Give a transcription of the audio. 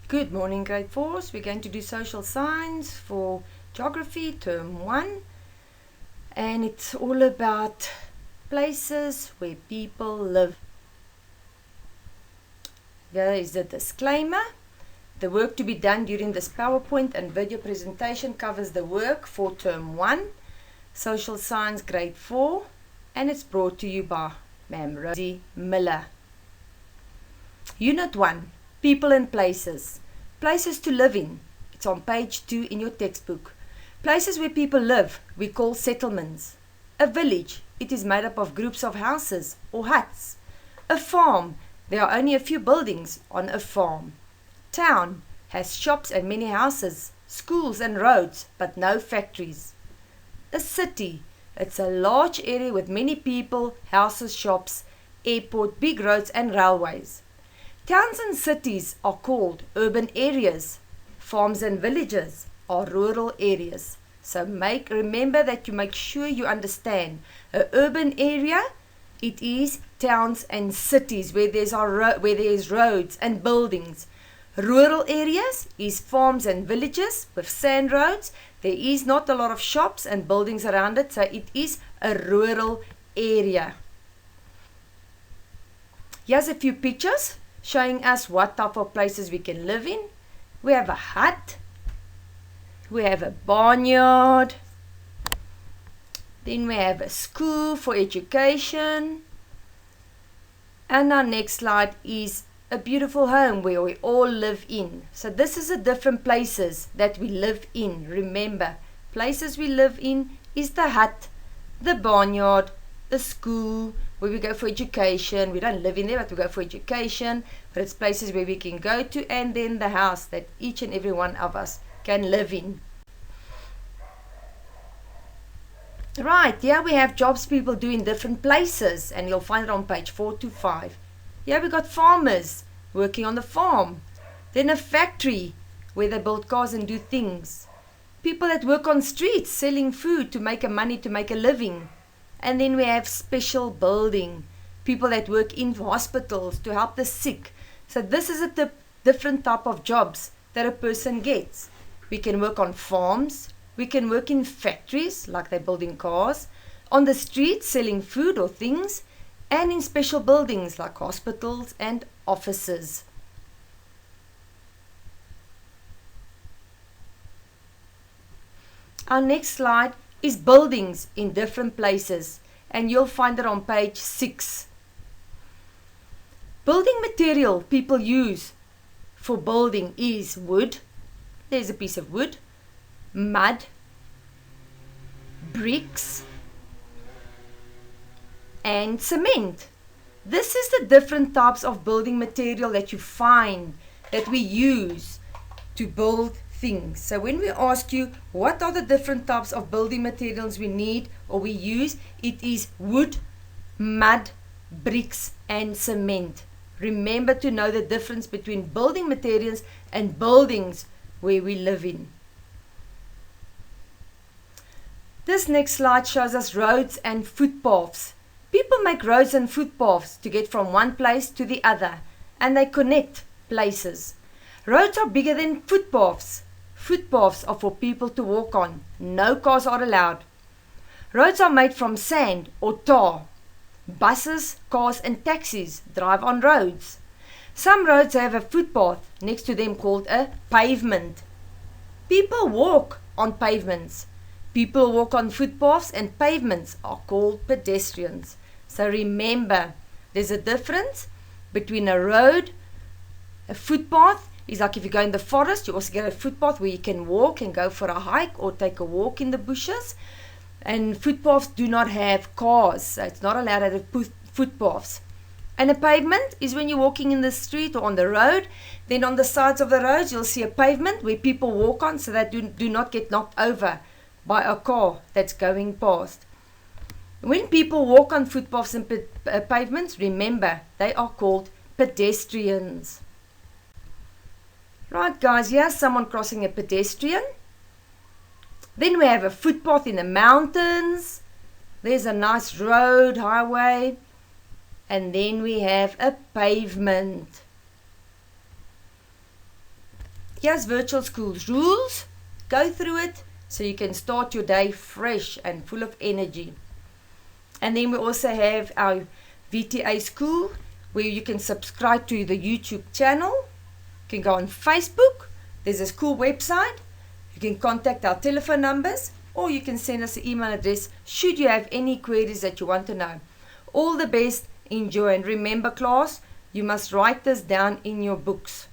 Good morning, grade 4s. We're going to do social science for geography, term 1. And it's all about places where people live. Here is the disclaimer. The work to be done during this PowerPoint and video presentation covers the work for term 1, social science grade 4, and it's brought to you by Ma'am Rosie Miller. Unit 1. People and places. Places to live in. It's on page 2 in your textbook. Places where people live we call settlements. A village, it is made up of groups of houses or huts. A farm, there are only a few buildings on a farm. Town has shops and many houses, schools and roads, but no factories. A city, it's a large area with many people, houses, shops, airport, big roads and railways. Towns and cities are called urban areas. Farms and villages are rural areas. So remember that you make sure you understand. An urban area, it is towns and cities where there's roads and buildings. Rural areas is farms and villages with sand roads. There is not a lot of shops and buildings around it, so it is a rural area. Here's a few pictures showing us what type of places we can live in. We have a hut, we have a barnyard, then we have a school for education, and our next slide is a beautiful home where we all live in. So this is the different places that we live in. Remember, places we live in is the hut, the barnyard, the school, where we go for education. We don't live in there, but we go for education. But it's places where we can go to, and then the house that each and every one of us can live in. Right, here we have jobs people do in different places, and you'll find it on page 4 to 5. Here we got farmers working on the farm. Then a factory where they build cars and do things. People that work on streets selling food to make money, to make a living. And then we have special building, people that work in hospitals to help the sick. So this is a different type of jobs that a person gets. We can work on farms, we can work in factories like they're building cars, on the streets selling food or things, and in special buildings like hospitals and offices. Our next slide is buildings in different places, and you'll find it on page 6. Building material people use for building is wood. There's a piece of wood, mud, bricks, and cement. This is the different types of building material that you find that we use to build things. So when we ask you what are the different types of building materials we need or we use, it is wood, mud, bricks and cement. Remember to know the difference between building materials and buildings where we live in. This next slide shows us roads and footpaths. People make roads and footpaths to get from one place to the other, and they connect places. Roads are bigger than footpaths. Footpaths are for people to walk on. No cars are allowed. Roads are made from sand or tar. Buses, cars and taxis drive on roads. Some roads have a footpath next to them called a pavement. People walk on pavements. People walk on footpaths, and pavements are called pedestrians. So remember, there's a difference between a road. A footpath is like if you go in the forest, you also get a footpath where you can walk and go for a hike or take a walk in the bushes. And footpaths do not have cars, so it's not allowed to have footpaths. And a pavement is when you're walking in the street or on the road. Then on the sides of the roads, you'll see a pavement where people walk on so that do not get knocked over by a car that's going past. When people walk on footpaths and pavements, remember, they are called pedestrians. Right guys, here's someone crossing a pedestrian. Then we have a footpath in the mountains. There's a nice road, highway. And then we have a pavement. Here's Virtual School's rules. Go through it so you can start your day fresh and full of energy. And then we also have our VTA School, where you can subscribe to the YouTube channel. You can go on Facebook. There's a school website. You can contact our telephone numbers, or you can send us an email address should you have any queries that you want to know. All the best, enjoy, and remember class, you must write this down in your books.